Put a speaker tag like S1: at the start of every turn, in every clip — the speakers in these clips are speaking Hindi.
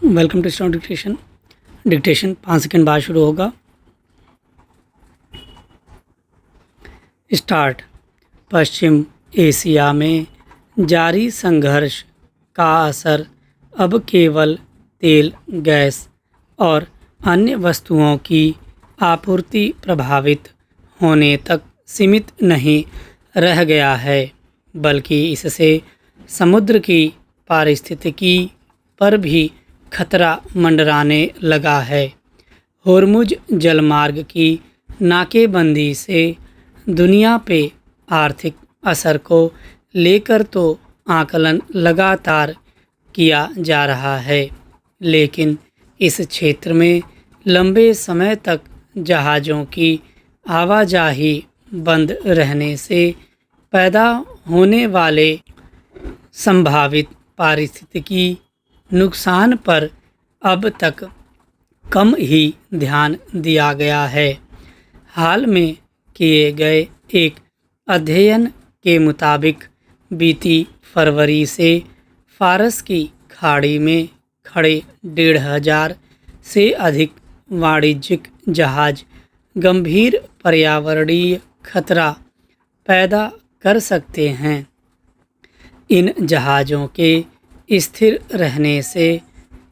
S1: Welcome to start dictation 5 second बाद शुरू होगा। स्टार्ट। पश्चिम एशिया में जारी संघर्ष का असर अब केवल तेल, गैस और अन्य वस्तुओं की आपूर्ति प्रभावित होने तक सीमित नहीं रह गया है, बल्कि इससे समुद्र की पारिस्थितिकी पर भी खतरा मंडराने लगा है। होर्मुज जलमार्ग की नाकेबंदी से दुनिया पे आर्थिक असर को लेकर तो आकलन लगातार किया जा रहा है, लेकिन इस क्षेत्र में लंबे समय तक जहाज़ों की आवाजाही बंद रहने से पैदा होने वाले संभावित पारिस्थितिकी नुकसान पर अब तक कम ही ध्यान दिया गया है। हाल में किए गए एक अध्ययन के मुताबिक बीती फरवरी से फारस की खाड़ी में खड़े 1,500 से अधिक वाणिज्यिक जहाज गंभीर पर्यावरणीय खतरा पैदा कर सकते हैं। इन जहाज़ों के स्थिर रहने से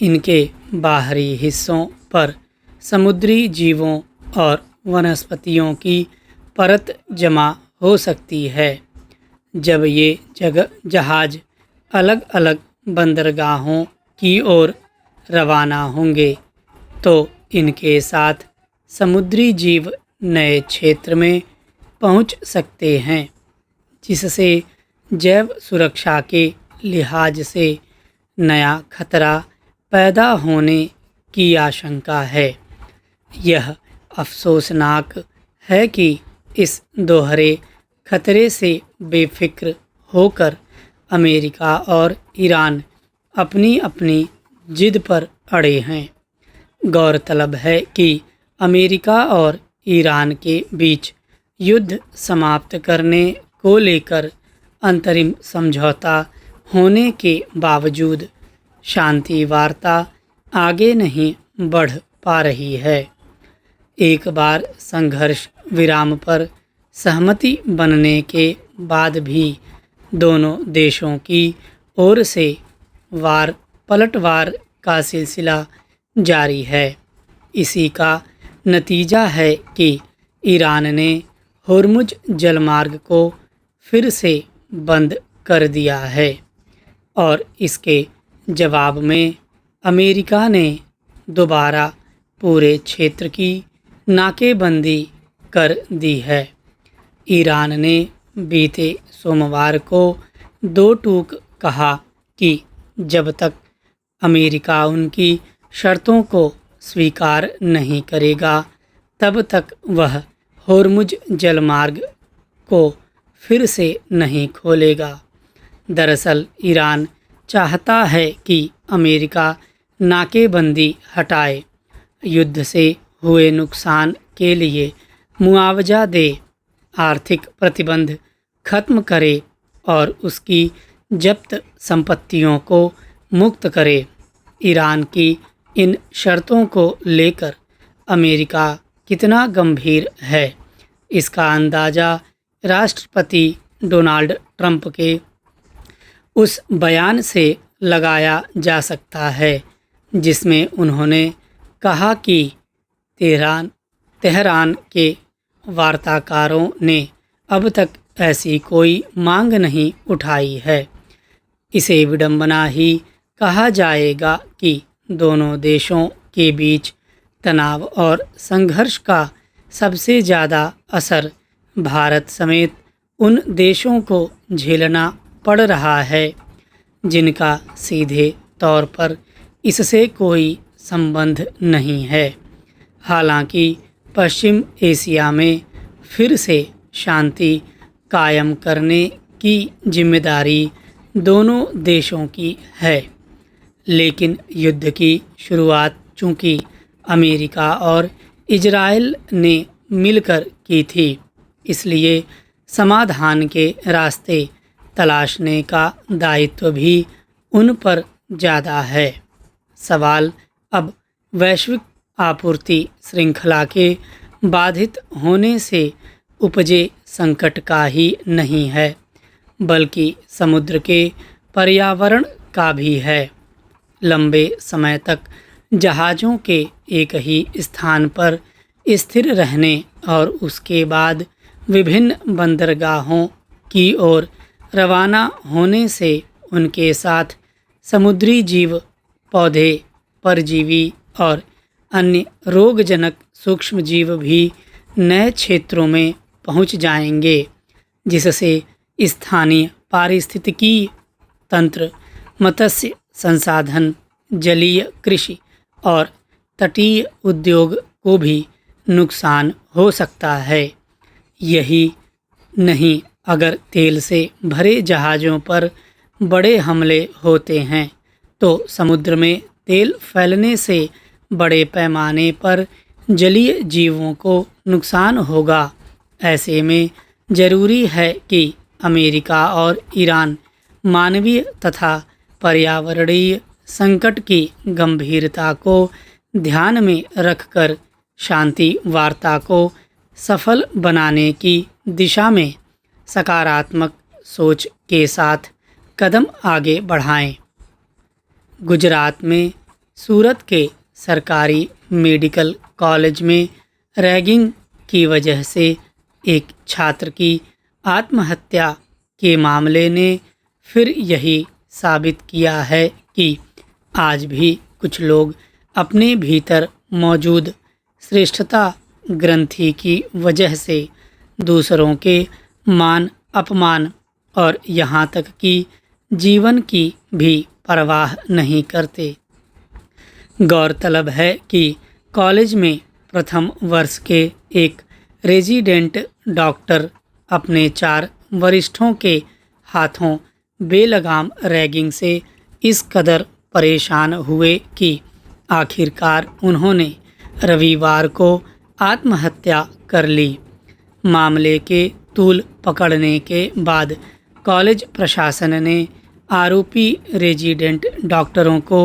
S1: इनके बाहरी हिस्सों पर समुद्री जीवों और वनस्पतियों की परत जमा हो सकती है। जब ये जहाज़ अलग अलग बंदरगाहों की ओर रवाना होंगे, तो इनके साथ समुद्री जीव नए क्षेत्र में पहुंच सकते हैं, जिससे जैव सुरक्षा के लिहाज से नया खतरा पैदा होने की आशंका है। यह अफसोसनाक है कि इस दोहरे खतरे से बेफिक्र होकर अमेरिका और ईरान अपनी अपनी जिद पर अड़े हैं। गौरतलब है कि अमेरिका और ईरान के बीच युद्ध समाप्त करने को लेकर अंतरिम समझौता होने के बावजूद शांति वार्ता आगे नहीं बढ़ पा रही है। एक बार संघर्ष विराम पर सहमति बनने के बाद भी दोनों देशों की ओर से पलटवार का सिलसिला जारी है। इसी का नतीजा है कि ईरान ने होर्मुज जलमार्ग को फिर से बंद कर दिया है और इसके जवाब में अमेरिका ने दोबारा पूरे क्षेत्र की नाकेबंदी कर दी है। ईरान ने बीते सोमवार को दो टूक कहा कि जब तक अमेरिका उनकी शर्तों को स्वीकार नहीं करेगा, तब तक वह होर्मुज जलमार्ग को फिर से नहीं खोलेगा। दरअसल ईरान चाहता है कि अमेरिका नाकेबंदी हटाए, युद्ध से हुए नुकसान के लिए मुआवजा दे, आर्थिक प्रतिबंध खत्म करे और उसकी जब्त संपत्तियों को मुक्त करे। ईरान की इन शर्तों को लेकर अमेरिका कितना गंभीर है, इसका अंदाज़ा राष्ट्रपति डोनाल्ड ट्रंप के उस बयान से लगाया जा सकता है, जिसमें उन्होंने कहा कि तेहरान के वार्ताकारों ने अब तक ऐसी कोई मांग नहीं उठाई है। इसे विडंबना ही कहा जाएगा कि दोनों देशों के बीच तनाव और संघर्ष का सबसे ज़्यादा असर भारत समेत उन देशों को झेलना पड़ रहा है जिनका सीधे तौर पर इससे कोई संबंध नहीं है। हालांकि पश्चिम एशिया में फिर से शांति कायम करने की जिम्मेदारी दोनों देशों की है, लेकिन युद्ध की शुरुआत चूंकि अमेरिका और इजराइल ने मिलकर की थी, इसलिए समाधान के रास्ते तलाशने का दायित्व भी उन पर ज़्यादा है। सवाल अब वैश्विक आपूर्ति श्रृंखला के बाधित होने से उपजे संकट का ही नहीं है, बल्कि समुद्र के पर्यावरण का भी है। लंबे समय तक जहाज़ों के एक ही स्थान पर स्थिर रहने और उसके बाद विभिन्न बंदरगाहों की ओर रवाना होने से उनके साथ समुद्री जीव, पौधे, परजीवी और अन्य रोगजनक सूक्ष्म जीव भी नए क्षेत्रों में पहुंच जाएंगे, जिससे स्थानीय पारिस्थितिकी तंत्र, मत्स्य संसाधन, जलीय कृषि और तटीय उद्योग को भी नुकसान हो सकता है। यही नहीं, अगर तेल से भरे जहाज़ों पर बड़े हमले होते हैं तो समुद्र में तेल फैलने से बड़े पैमाने पर जलीय जीवों को नुकसान होगा। ऐसे में जरूरी है कि अमेरिका और ईरान मानवीय तथा पर्यावरणीय संकट की गंभीरता को ध्यान में रखकर शांति वार्ता को सफल बनाने की दिशा में सकारात्मक सोच के साथ कदम आगे बढ़ाएं। गुजरात में सूरत के सरकारी मेडिकल कॉलेज में रैगिंग की वजह से एक छात्र की आत्महत्या के मामले ने फिर यही साबित किया है कि आज भी कुछ लोग अपने भीतर मौजूद श्रेष्ठता ग्रंथि की वजह से दूसरों के मान अपमान और यहाँ तक कि जीवन की भी परवाह नहीं करते। गौरतलब है कि कॉलेज में प्रथम वर्ष के एक रेजिडेंट डॉक्टर अपने 4 वरिष्ठों के हाथों बेलगाम रैगिंग से इस कदर परेशान हुए कि आखिरकार उन्होंने रविवार को आत्महत्या कर ली। मामले के तूल पकड़ने के बाद कॉलेज प्रशासन ने आरोपी रेजिडेंट डॉक्टरों को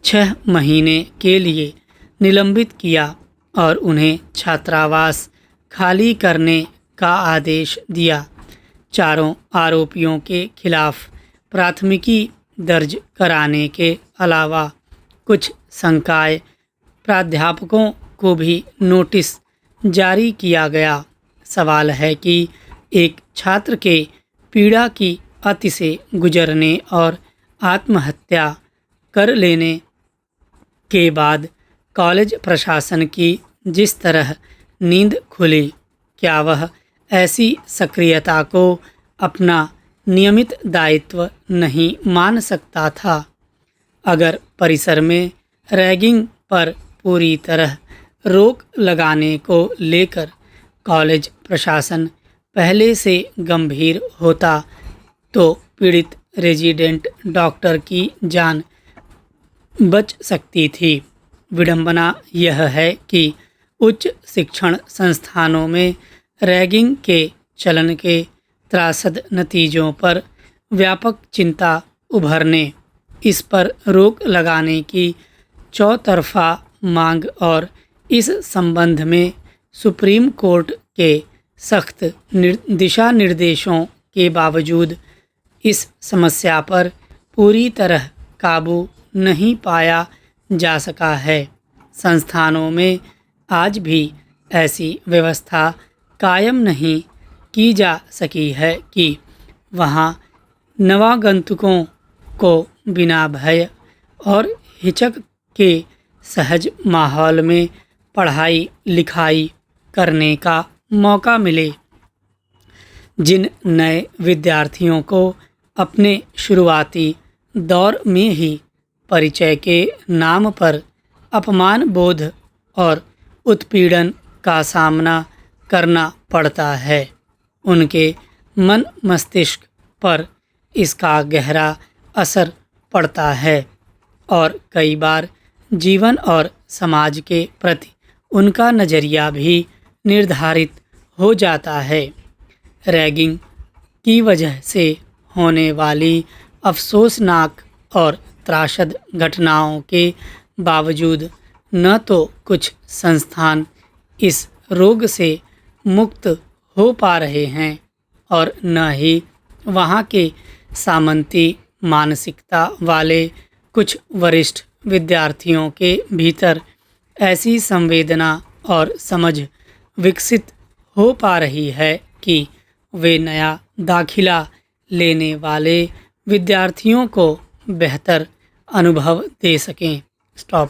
S1: 6 महीने के लिए निलंबित किया और उन्हें छात्रावास खाली करने का आदेश दिया। चारों आरोपियों के खिलाफ प्राथमिकी दर्ज कराने के अलावा कुछ संकाय प्राध्यापकों को भी नोटिस जारी किया गया। सवाल है कि एक छात्र के पीड़ा की अति से गुजरने और आत्महत्या कर लेने के बाद कॉलेज प्रशासन की जिस तरह नींद खुली, क्या वह ऐसी सक्रियता को अपना नियमित दायित्व नहीं मान सकता था? अगर परिसर में रैगिंग पर पूरी तरह रोक लगाने को लेकर कॉलेज प्रशासन पहले से गंभीर होता तो पीड़ित रेजिडेंट डॉक्टर की जान बच सकती थी। विडंबना यह है कि उच्च शिक्षण संस्थानों में रैगिंग के चलन के त्रासद नतीजों पर व्यापक चिंता उभरने, इस पर रोक लगाने की चौतरफा मांग और इस संबंध में सुप्रीम कोर्ट के सख्त दिशा निर्देशों के बावजूद इस समस्या पर पूरी तरह काबू नहीं पाया जा सका है। संस्थानों में आज भी ऐसी व्यवस्था कायम नहीं की जा सकी है कि वहां नवागंतुकों को बिना भय और हिचक के सहज माहौल में पढ़ाई लिखाई करने का मौका मिले। जिन नए विद्यार्थियों को अपने शुरुआती दौर में ही परिचय के नाम पर अपमान बोध और उत्पीड़न का सामना करना पड़ता है, उनके मन मस्तिष्क पर इसका गहरा असर पड़ता है और कई बार जीवन और समाज के प्रति उनका नज़रिया भी निर्धारित हो जाता है। रैगिंग की वजह से होने वाली अफसोसनाक और त्रासद घटनाओं के बावजूद न तो कुछ संस्थान इस रोग से मुक्त हो पा रहे हैं और न ही वहाँ के सामंती मानसिकता वाले कुछ वरिष्ठ विद्यार्थियों के भीतर ऐसी संवेदना और समझ विकसित हो पा रही है कि वे नया दाखिला लेने वाले विद्यार्थियों को बेहतर अनुभव दे सकें। स्टॉप।